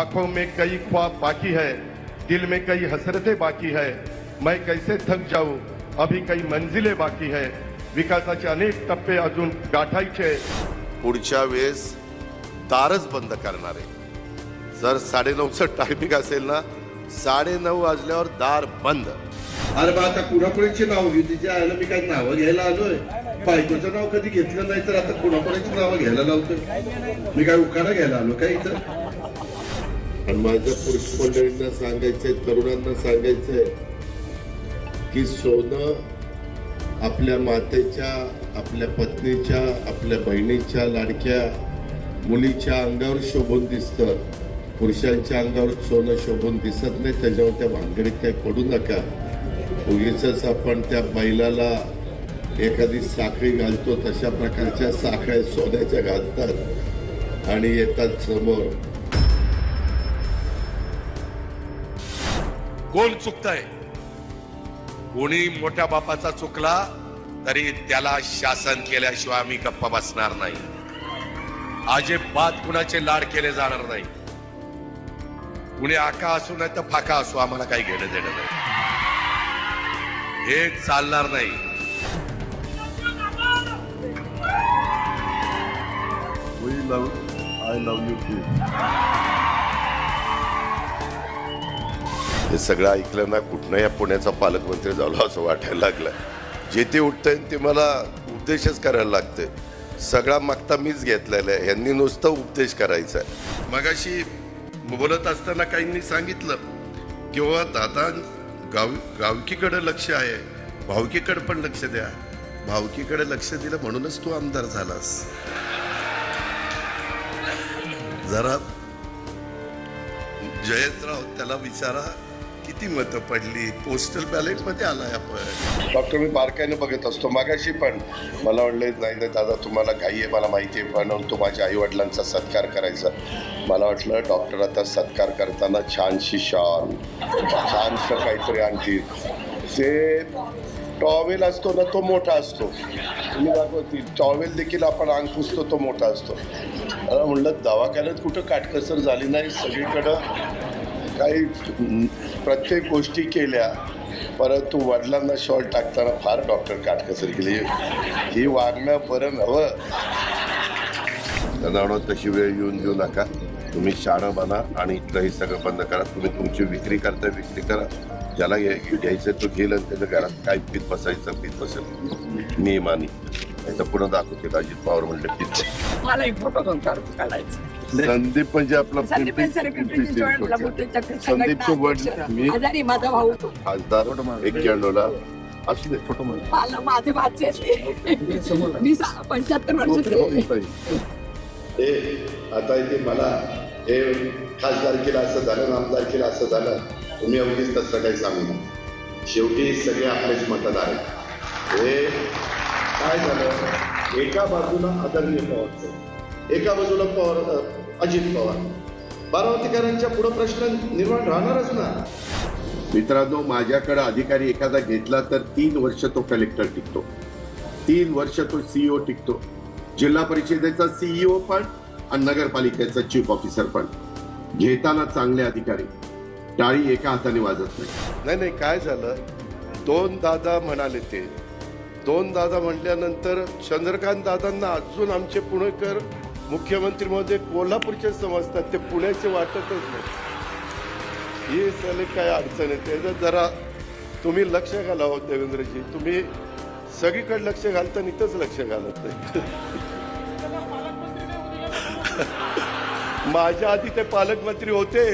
आंखों में कई ख्वाब बाकी है, दिल में कई हसरतें बाकी है. मैं कैसे थक जाऊं, अभी कई मंजिलें बाकी है. विकासाचे अनेक टप्पे अजून गाठायचे. पुढच्या वेळेस दारच बंद करणार आहे. जर 9:30चं टायमिंग असेल ना, 9:30 वाजल्यावर दार बंद. अरे बा आता कुणाकुणाची नाव घेऊ, तिच्या आयला मी काही नावं घ्यायला आलोय. बायकोचं नाव कधी घेतलं नाही तर आता कुणाकुणाची नावं घ्यायला लावतोय. मी काय उखाणा घ्यायला आलो काय इथं. आणि माझ्या पुरुष मंडळींना सांगायचंय, तरुणांना सांगायचंय की सोनं आपल्या मातेच्या, आपल्या पत्नीच्या, आपल्या बहिणीच्या, लाडक्या मुलीच्या अंगावर शोभून दिसतं. पुरुषांच्या अंगावर सोनं शोभून दिसत नाही. त्याच्यावर त्या भानगडीत काही पडू नका. उगीच आपण त्या बैलाला एखादी साखळी घालतो तशा प्रकारच्या साखळ्या सोन्याच्या घालतात आणि येतात समोर. कोण चुकतंय? कोणी मोठ्या बापाचा चुकला तरी त्याला शासन केल्याशिवाय आम्ही गप्पा बसणार नाही. अजिबात कुणाचे लाड केले जाणार नाही. कुणी आका असू नाही तर फाका असू, आम्हाला काही घेणं देणं नाही. हे चालणार नाही. हे सगळं ऐकलं ना, कुठनं या पुण्याचा पालकमंत्री झालो असं वाटायला लागलं. जे ते उठतंय ते मला उपदेशच करायला लागते. सगळा मागता मीच घेतलेला आहे. यांनी नुसतं उपदेश करायचा आहे. मगाशी बोलत असताना काहींनी सांगितलं किंवा दादा गावकीकडे लक्ष आहे, भावकीकडे पण लक्ष द्या. भावकीकडे लक्ष दिलं म्हणूनच तू आमदार झालास. जरा जयंतराव त्याला विचारा किती मतं पडली. पोस्टल बॅलेट मध्ये आलाय आपण. डॉक्टर मी बारकाईने बघत असतो. मागाशी पण मला वाटलं नाही दादा तुम्हाला काही आहे मला माहिती आहे, पण तो माझ्या आई वडिलांचा सत्कार करायचा. मला वाटलं डॉक्टर आता सत्कार करताना छानशी शॉल, छानसं काहीतरी आणखी. ते टॉवेल असतो ना तो मोठा असतो. तुम्ही दाखवती टॉवेल देखील आपण अंग पुसतो तो मोठा असतो. मला म्हणलं दवाखान्यात कुठं काटकसर झाली नाही. सगळीकडं काही प्रत्येक गोष्टी केल्या, परंतु वडिलांना शॉल टाकताना फार डॉक्टर काटकसर केली. ही वागणं बरं नव्हं. दादा तशी वेळ येऊन देऊ नका. तुम्ही शाळा बना आणि इथलं हे सगळं बंद करा. तुम्ही तुमची विक्री करता विक्री करा. ज्याला घ्यायचं तो घेईल आणि त्याच्या घरात काय पीत बसायचं पीत बसेल. मी मानी नाही तर पुन्हा दाखवते. अजित पवार म्हणले पीत. मला एक फोटो काढायचं. संदीप म्हणजे आपला संदीपचं वडील मी आजारी माझा भाऊ खासदार 91ला असू दे फोटो मला माझे भाचे मी 75 वर्षाचे. आता इथे मला हे खासदार केलं असं झालं, आमदार केलं असं झालं. तुम्ही अवधीच तसं काही सांगू नका. शेवटी सगळे आपलेच मतदार आहेत. हे काय झालं, एका बाजूला आदरणीय पवार, एका बाजूला अजित पवार. बारामतीकरांच्या पुढे प्रश्न निर्माण राहणारच ना. मित्रांनो, माझ्याकडे अधिकारी एखादा घेतला तर 3 वर्ष तो कलेक्टर टिकतो, 3 वर्ष तो सीईओ टिकतो, जिल्हा परिषदेचा सीईओ पण आणि नगरपालिकेचा चीफ ऑफिसर पण. घेताना चांगले अधिकारी, टाळी एका हाताने वाजत नाही. नाही काय झालं, 2 दादा म्हणाले. ते 2 दादा म्हटल्यानंतर चंद्रकांत दादांना अजून आमचे पुणेकर मुख्यमंत्री महोदय कोल्हापूरचे समजतात. ते पुण्याचे वाटतच नाही. ही सगळे काय अडचण आहे. त्याचं जरा तुम्ही लक्ष घाला हो देवेंद्रजी. तुम्ही सगळीकडे लक्ष घालता, इथंच लक्ष घालत नाही. माझ्या आधी ते पालकमंत्री होते.